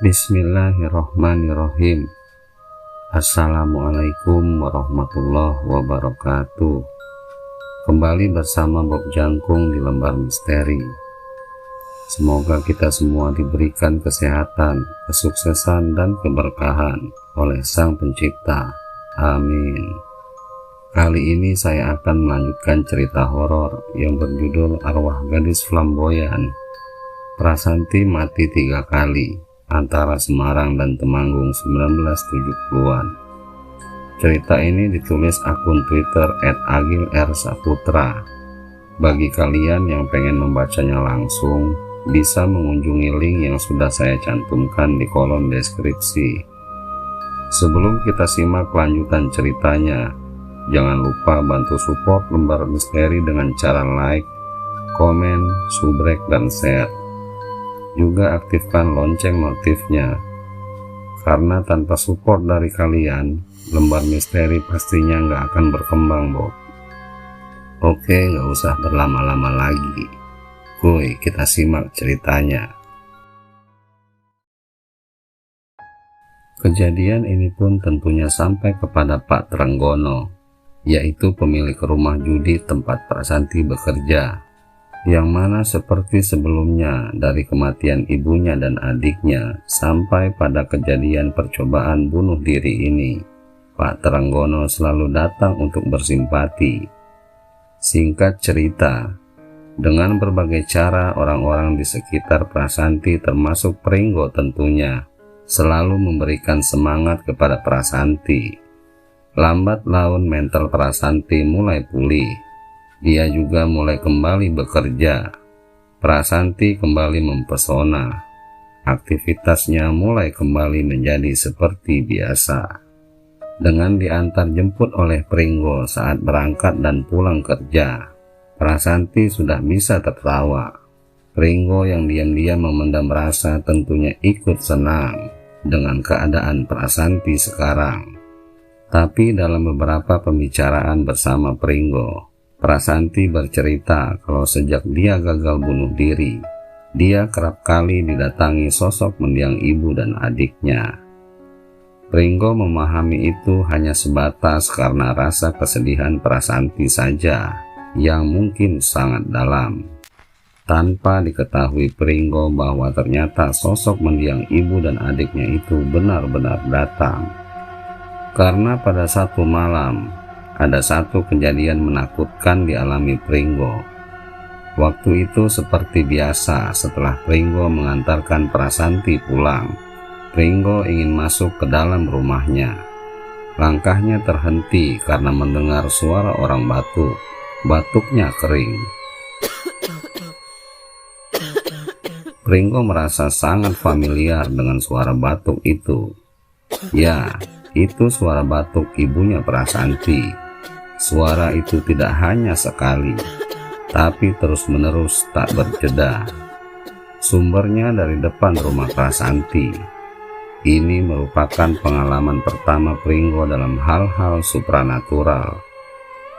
Bismillahirrohmanirrohim. Assalamualaikum warahmatullahi wabarakatuh. Kembali bersama Bob Jangkung di Lembar Misteri. Semoga kita semua diberikan kesehatan, kesuksesan, dan keberkahan oleh Sang Pencipta. Amin. Kali ini saya akan melanjutkan cerita horor yang berjudul Arwah Gadis Flamboyan. Prasanti mati 3 kali antara Semarang dan Temanggung 1970-an. Cerita ini ditulis akun Twitter @agil_r_saputra. Bagi kalian yang pengen membacanya langsung, bisa mengunjungi link yang sudah saya cantumkan di kolom deskripsi. Sebelum kita simak lanjutan ceritanya, jangan lupa bantu support Lembar Misteri dengan cara like, komen, subrek, dan share. Juga aktifkan lonceng notifnya, karena tanpa support dari kalian, Lembar Misteri pastinya nggak akan berkembang, Bob. Oke, nggak usah berlama-lama lagi. Kuy, kita simak ceritanya. Kejadian ini pun tentunya sampai kepada Pak Trenggono, yaitu pemilik rumah judi tempat Prasanti bekerja, yang mana seperti sebelumnya dari kematian ibunya dan adiknya sampai pada kejadian percobaan bunuh diri ini, Pak Trenggono selalu datang untuk bersimpati. Singkat cerita, dengan berbagai cara orang-orang di sekitar Prasanti termasuk Pringgo tentunya selalu memberikan semangat kepada Prasanti. Lambat laun mental Prasanti mulai pulih. Dia juga mulai kembali bekerja. Prasanti kembali mempesona. Aktivitasnya mulai kembali menjadi seperti biasa. Dengan diantar jemput oleh Pringgo saat berangkat dan pulang kerja, Prasanti sudah bisa tertawa. Pringgo yang diam-diam memendam rasa tentunya ikut senang dengan keadaan Prasanti sekarang. Tapi dalam beberapa pembicaraan bersama Pringgo, Prasanti bercerita kalau sejak dia gagal bunuh diri, dia kerap kali didatangi sosok mendiang ibu dan adiknya. Pringgo memahami itu hanya sebatas karena rasa kesedihan Prasanti saja yang mungkin sangat dalam. Tanpa diketahui Pringgo bahwa ternyata sosok mendiang ibu dan adiknya itu benar-benar datang. Karena pada satu malam, ada satu kejadian menakutkan dialami Pringgo. Waktu itu seperti biasa, setelah Pringgo mengantarkan Prasanti pulang, Pringgo ingin masuk ke dalam rumahnya. Langkahnya terhenti karena mendengar suara orang batuk. Batuknya kering. Pringgo merasa sangat familiar dengan suara batuk itu. Ya, itu suara batuk ibunya Prasanti. Suara itu tidak hanya sekali, tapi terus-menerus tak berjeda. Sumbernya dari depan rumah Prasanti. Ini merupakan pengalaman pertama Pringgo dalam hal-hal supranatural.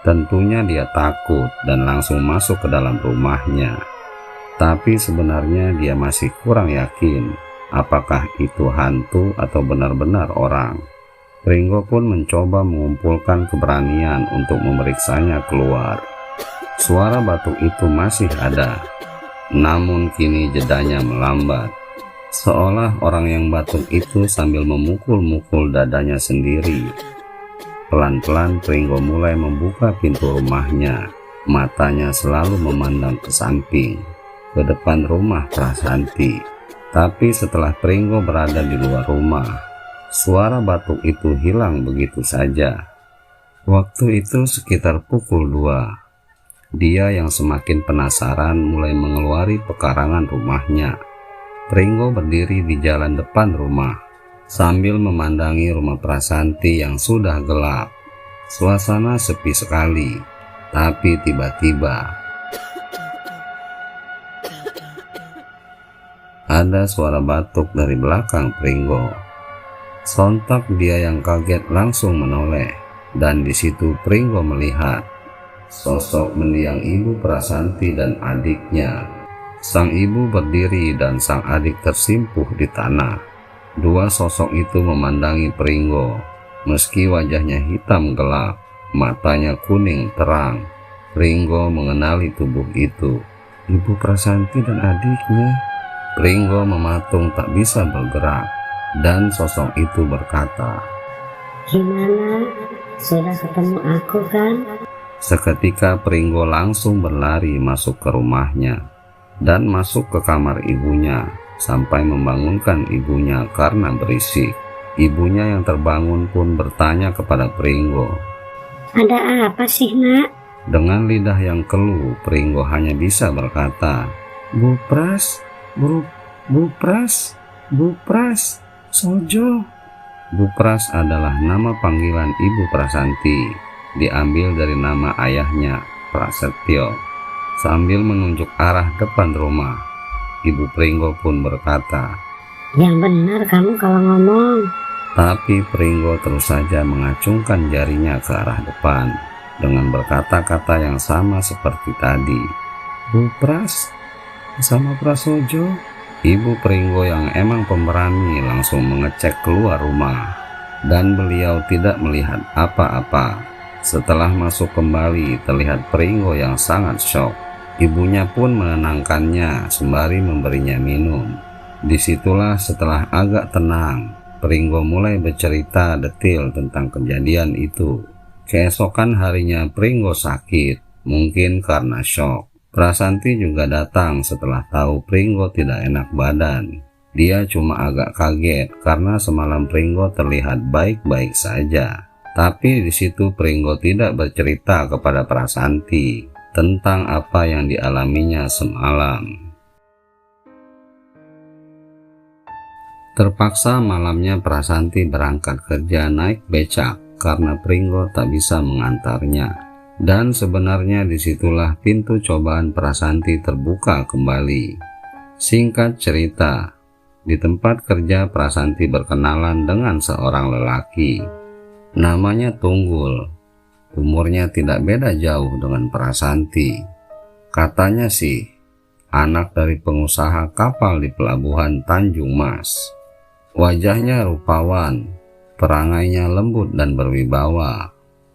Tentunya dia takut dan langsung masuk ke dalam rumahnya. Tapi sebenarnya dia masih kurang yakin apakah itu hantu atau benar-benar orang. Pringgo pun mencoba mengumpulkan keberanian untuk memeriksanya keluar. Suara batuk itu masih ada, namun kini jedanya melambat. Seolah orang yang batuk itu sambil memukul-mukul dadanya sendiri. Pelan-pelan Pringgo mulai membuka pintu rumahnya. Matanya selalu memandang ke samping, ke depan rumah Prasanti. Tapi setelah Pringgo berada di luar rumah, suara batuk itu hilang begitu saja. Waktu itu sekitar pukul 2. Dia yang semakin penasaran mulai mengeluari pekarangan rumahnya. Pringgo berdiri di jalan depan rumah, sambil memandangi rumah Prasanti yang sudah gelap. Suasana sepi sekali, tapi tiba-tiba ada suara batuk dari belakang Pringgo. Sontak dia yang kaget langsung menoleh, dan di situ Pringgo melihat sosok mendiang ibu Prasanti dan adiknya. Sang ibu berdiri dan sang adik tersimpuh di tanah. Dua sosok itu memandangi Pringgo. Meski wajahnya hitam gelap, matanya kuning terang, Pringgo mengenali tubuh itu. Ibu Prasanti dan adiknya. Pringgo mematung tak bisa bergerak, dan sosok itu berkata, "Gimana? Sudah ketemu aku kan?" Seketika Pringgo langsung berlari masuk ke rumahnya dan masuk ke kamar ibunya sampai membangunkan ibunya karena berisik. Ibunya yang terbangun pun bertanya kepada Pringgo, "Ada apa sih, Nak?" Dengan lidah yang keluh, Pringgo hanya bisa berkata, Bu Pras, Bu Pras, Bu Pras, Sojo." Bu Pras adalah nama panggilan Ibu Prasanti, diambil dari nama ayahnya, Prasetyo. Sambil menunjuk arah depan rumah, Ibu Pringgo pun berkata, "Yang benar kamu kalau ngomong." Tapi Pringgo terus saja mengacungkan jarinya ke arah depan dengan berkata-kata yang sama seperti tadi. Bu Pras, sama Prasojo. Ibu Pringgo yang emang pemberani langsung mengecek keluar rumah, dan beliau tidak melihat apa-apa. Setelah masuk kembali, terlihat Pringgo yang sangat syok. Ibunya pun menenangkannya sembari memberinya minum. Disitulah setelah agak tenang, Pringgo mulai bercerita detail tentang kejadian itu. Keesokan harinya Pringgo sakit, mungkin karena syok. Prasanti juga datang setelah tahu Pringgo tidak enak badan. Dia cuma agak kaget karena semalam Pringgo terlihat baik-baik saja. Tapi di situ Pringgo tidak bercerita kepada Prasanti tentang apa yang dialaminya semalam. Terpaksa malamnya Prasanti berangkat kerja naik becak karena Pringgo tak bisa mengantarnya. Dan sebenarnya disitulah pintu cobaan Prasanti terbuka kembali. Singkat cerita, di tempat kerja Prasanti berkenalan dengan seorang lelaki. Namanya Tunggul. Umurnya tidak beda jauh dengan Prasanti. Katanya sih, anak dari pengusaha kapal di pelabuhan Tanjung Mas. Wajahnya rupawan, perangainya lembut dan berwibawa.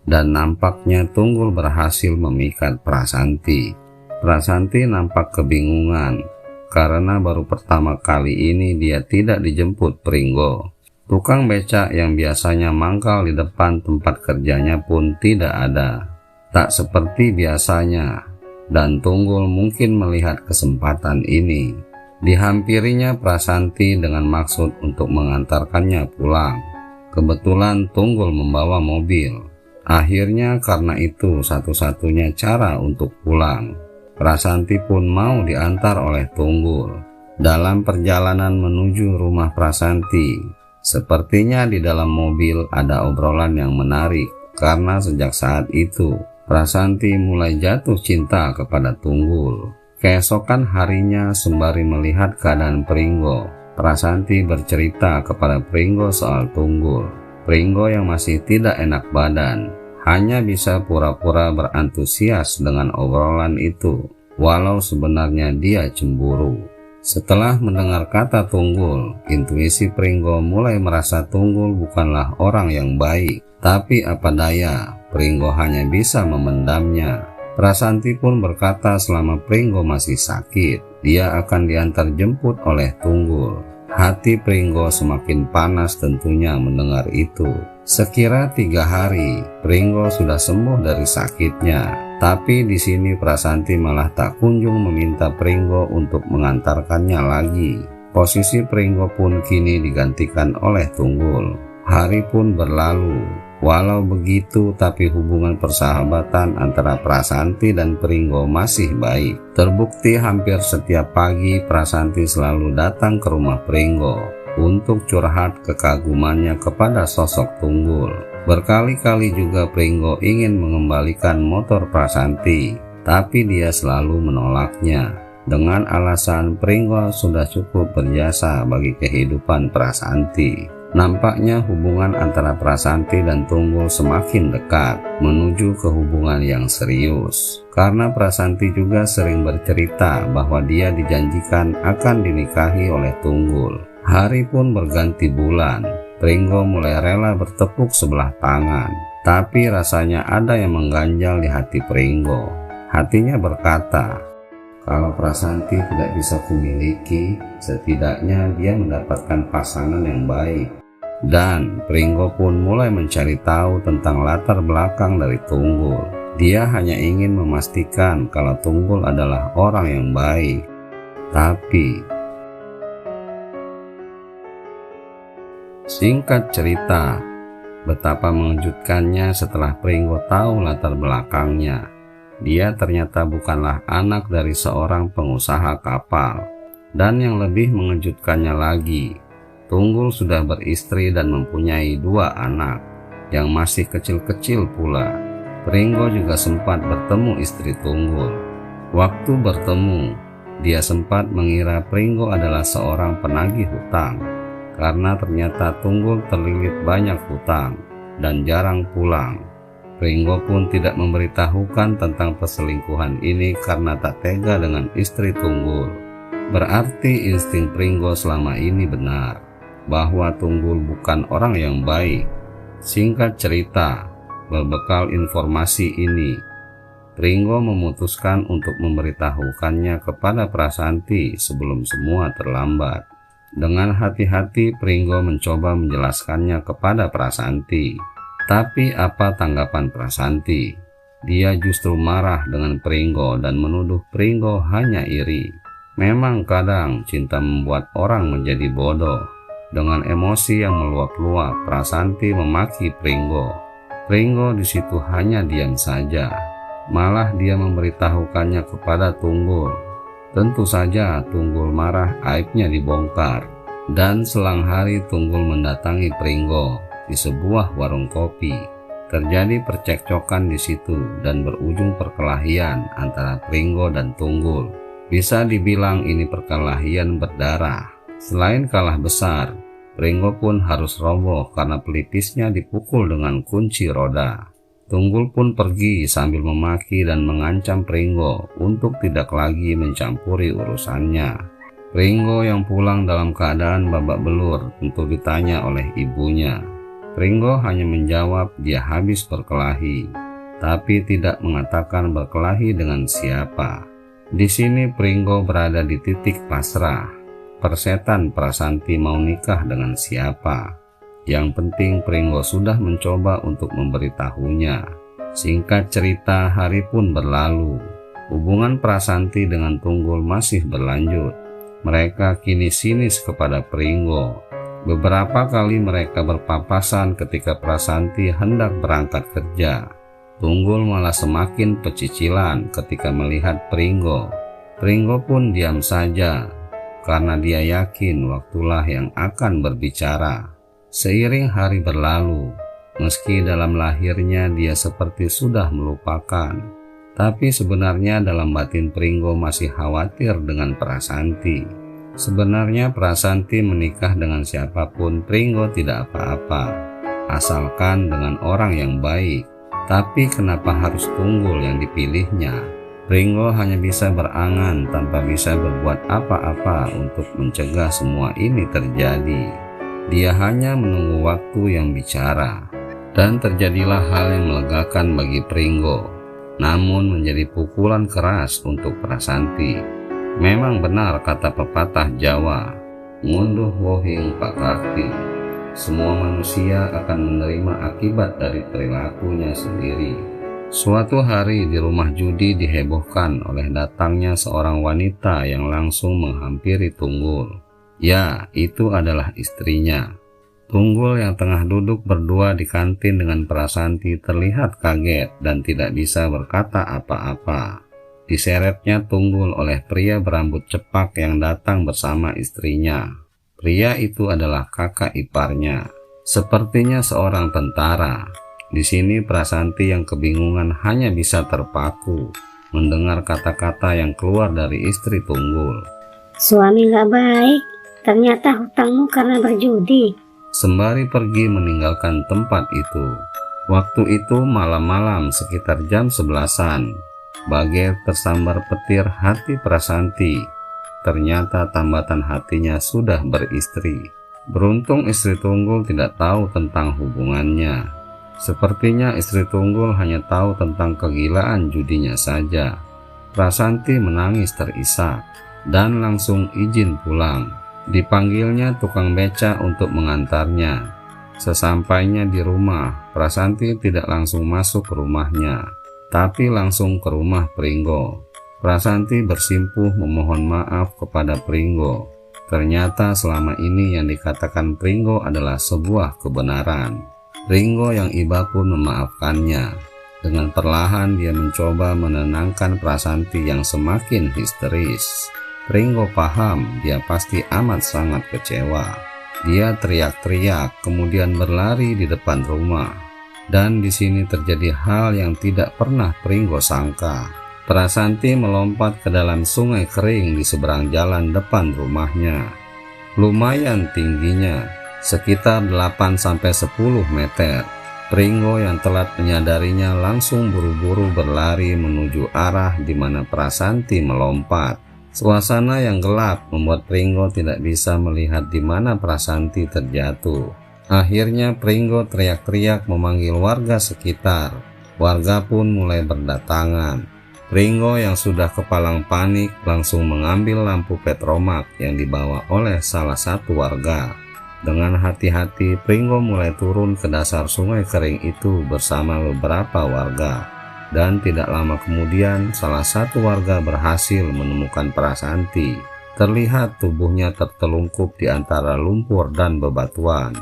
Dan nampaknya Tunggul berhasil memikat Prasanti. Prasanti nampak kebingungan karena baru pertama kali ini dia tidak dijemput Pringgo. Tukang becak yang biasanya mangkal di depan tempat kerjanya pun tidak ada. Tak seperti biasanya, dan Tunggul mungkin melihat kesempatan ini. Dihampirinya Prasanti dengan maksud untuk mengantarkannya pulang. Kebetulan Tunggul membawa mobil. Akhirnya karena itu satu-satunya cara untuk pulang. Prasanti pun mau diantar oleh Tunggul. Dalam perjalanan menuju rumah Prasanti, sepertinya di dalam mobil ada obrolan yang menarik karena sejak saat itu Prasanti mulai jatuh cinta kepada Tunggul. Keesokan harinya sembari melihat keadaan Pringgo, Prasanti bercerita kepada Pringgo soal Tunggul. Pringgo yang masih tidak enak badan hanya bisa pura-pura berantusias dengan obrolan itu, walau sebenarnya dia cemburu. Setelah mendengar kata Tunggul, intuisi Pringgo mulai merasa Tunggul bukanlah orang yang baik. Tapi apa daya, Pringgo hanya bisa memendamnya. Prasanti pun berkata selama Pringgo masih sakit, dia akan diantar jemput oleh Tunggul. Hati Pringgo semakin panas tentunya mendengar itu. Sekira 3 hari, Pringgo sudah sembuh dari sakitnya. Tapi di sini Prasanti malah tak kunjung meminta Pringgo untuk mengantarkannya lagi. Posisi Pringgo pun kini digantikan oleh Tunggul. Hari pun berlalu. Walau begitu, tapi hubungan persahabatan antara Prasanti dan Pringgo masih baik. Terbukti hampir setiap pagi Prasanti selalu datang ke rumah Pringgo untuk curhat kekagumannya kepada sosok Tunggul. Berkali-kali juga Pringgo ingin mengembalikan motor Prasanti, tapi dia selalu menolaknya dengan alasan Pringgo sudah cukup berjasa bagi kehidupan Prasanti. Nampaknya hubungan antara Prasanti dan Tunggul semakin dekat menuju ke hubungan yang serius. Karena Prasanti juga sering bercerita bahwa dia dijanjikan akan dinikahi oleh Tunggul. Hari pun berganti bulan. Pringgo mulai rela bertepuk sebelah tangan. Tapi rasanya ada yang mengganjal di hati Pringgo. Hatinya berkata, kalau Prasanti tidak bisa kumiliki, setidaknya dia mendapatkan pasangan yang baik. Dan Pringgo pun mulai mencari tahu tentang latar belakang dari Tunggul. Dia hanya ingin memastikan kalau Tunggul adalah orang yang baik. Tapi singkat cerita, betapa mengejutkannya setelah Pringgo tahu latar belakangnya. Dia ternyata bukanlah anak dari seorang pengusaha kapal. Dan yang lebih mengejutkannya lagi, Tunggul sudah beristri dan mempunyai 2 anak yang masih kecil-kecil pula. Pringgo juga sempat bertemu istri Tunggul. Waktu bertemu, dia sempat mengira Pringgo adalah seorang penagih hutang, karena ternyata Tunggul terlilit banyak hutang dan jarang pulang. Pringgo pun tidak memberitahukan tentang perselingkuhan ini karena tak tega dengan istri Tunggul. Berarti insting Pringgo selama ini benar, bahwa Tunggul bukan orang yang baik. Singkat cerita, berbekal informasi ini, Pringgo memutuskan untuk memberitahukannya kepada Prasanti sebelum semua terlambat. Dengan hati-hati Pringgo mencoba menjelaskannya kepada Prasanti. Tapi apa tanggapan Prasanti? Dia justru marah dengan Pringgo dan menuduh Pringgo hanya iri. Memang kadang cinta membuat orang menjadi bodoh. Dengan emosi yang meluap-luap, Prasanti memaki Pringgo. Pringgo di situ hanya diam saja. Malah dia memberitahukannya kepada Tunggul. Tentu saja Tunggul marah, aibnya dibongkar. Dan selang hari Tunggul mendatangi Pringgo di sebuah warung kopi. Terjadi percekcokan di situ dan berujung perkelahian antara Pringgo dan Tunggul. Bisa dibilang ini perkelahian berdarah. Selain kalah besar, Pringgo pun harus roboh karena pelipisnya dipukul dengan kunci roda. Tunggul pun pergi sambil memaki dan mengancam Pringgo untuk tidak lagi mencampuri urusannya. Pringgo yang pulang dalam keadaan babak belur tentu ditanya oleh ibunya. Pringgo hanya menjawab dia habis berkelahi, tapi tidak mengatakan berkelahi dengan siapa. Di sini Pringgo berada di titik pasrah. Persetan Prasanti mau nikah dengan siapa. Yang penting Pringgo sudah mencoba untuk memberitahunya. Singkat cerita, hari pun berlalu. Hubungan Prasanti dengan Tunggul masih berlanjut. Mereka kini sinis kepada Pringgo. Beberapa kali mereka berpapasan ketika Prasanti hendak berangkat kerja. Tunggul malah semakin pecicilan ketika melihat Pringgo. Pringgo pun diam saja, karena dia yakin waktulah yang akan berbicara. Seiring hari berlalu, meski dalam lahirnya dia seperti sudah melupakan, tapi sebenarnya dalam batin Pringgo masih khawatir dengan Prasanti. Sebenarnya Prasanti menikah dengan siapapun Pringgo tidak apa-apa, asalkan dengan orang yang baik. Tapi kenapa harus Tunggul yang dipilihnya? Pringgo hanya bisa berangan tanpa bisa berbuat apa-apa untuk mencegah semua ini terjadi. Dia hanya menunggu waktu yang bicara. Dan terjadilah hal yang melegakan bagi Pringgo, namun menjadi pukulan keras untuk Prasanti. Memang benar kata pepatah Jawa, ngunduh wohing pakarti. Semua manusia akan menerima akibat dari perilakunya sendiri. Suatu hari di rumah judi dihebohkan oleh datangnya seorang wanita yang langsung menghampiri Tunggul. Ya, itu adalah istrinya. Tunggul yang tengah duduk berdua di kantin dengan Prasanti terlihat kaget dan tidak bisa berkata apa-apa. Diseretnya Tunggul oleh pria berambut cepak yang datang bersama istrinya. Pria itu adalah kakak iparnya, sepertinya seorang tentara. Di sini Prasanti yang kebingungan hanya bisa terpaku mendengar kata-kata yang keluar dari istri Tunggul. Suami gak baik, ternyata hutangmu karena berjudi. Sembari pergi meninggalkan tempat itu. Waktu itu malam-malam sekitar jam 11-an. Bagai tersambar petir hati Prasanti. ternyata tambatan hatinya sudah beristri. Beruntung istri Tunggul tidak tahu tentang hubungannya. Sepertinya istri Tunggul hanya tahu tentang kegilaan judinya saja. Prasanti menangis terisak dan langsung izin pulang. Dipanggilnya tukang beca untuk mengantarnya. Sesampainya di rumah, Prasanti tidak langsung masuk ke rumahnya, tapi langsung ke rumah Pringgo. Prasanti bersimpuh memohon maaf kepada Pringgo. Ternyata selama ini yang dikatakan Pringgo adalah sebuah kebenaran. Pringgo yang iba pun memaafkannya. Dengan perlahan dia mencoba menenangkan Prasanti yang semakin histeris. Pringgo paham dia pasti amat sangat kecewa. Dia teriak-teriak kemudian berlari di depan rumah. Dan di sini terjadi hal yang tidak pernah Pringgo sangka. Prasanti melompat ke dalam sungai kering di seberang jalan depan rumahnya. Lumayan tingginya, sekitar 8-10 meter. Pringgo yang telat menyadarinya langsung buru-buru berlari menuju arah di mana Prasanti melompat. Suasana yang gelap membuat Pringgo tidak bisa melihat di mana Prasanti terjatuh. Akhirnya Pringgo teriak-teriak memanggil warga sekitar. Warga pun mulai berdatangan. Pringgo yang sudah kepalang panik langsung mengambil lampu petromak yang dibawa oleh salah satu warga. Dengan hati-hati Pringgo mulai turun ke dasar sungai kering itu bersama beberapa warga. Dan tidak lama kemudian salah satu warga berhasil menemukan Prasanti. Terlihat tubuhnya tertelungkup di antara lumpur dan bebatuan.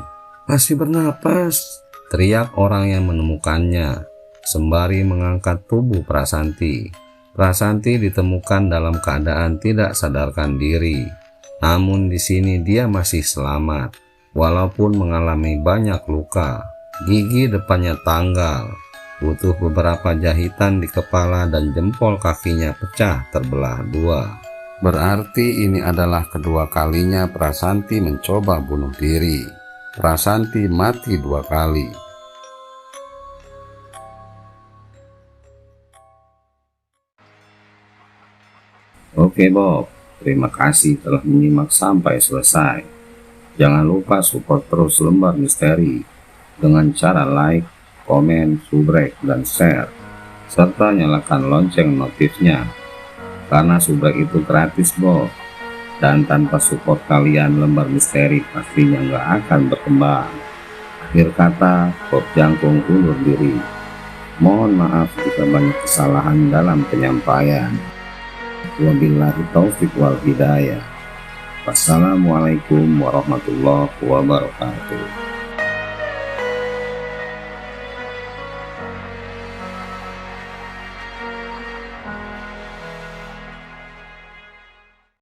"Masih bernapas," teriak orang yang menemukannya sembari mengangkat tubuh Prasanti. Prasanti ditemukan dalam keadaan tidak sadarkan diri. Namun di sini dia masih selamat, walaupun mengalami banyak luka. Gigi depannya tanggal, butuh beberapa jahitan di kepala dan jempol kakinya pecah terbelah dua. Berarti ini adalah kedua kalinya Prasanti mencoba bunuh diri. Prasanti mati 2 kali. Oke Bob, terima kasih telah menyimak sampai selesai. Jangan lupa support terus Lembar Misteri dengan cara like, komen, subrek, dan share, serta nyalakan lonceng notifnya, karena subrek itu gratis Bob, dan tanpa support kalian Lembar Misteri pastinya nggak akan berkembang. Akhir kata, Bob Jangkung undur diri. Mohon maaf jika banyak kesalahan dalam penyampaian. Wabillahi taufik wal hidayah. Wassalamualaikum warahmatullahi wabarakatuh.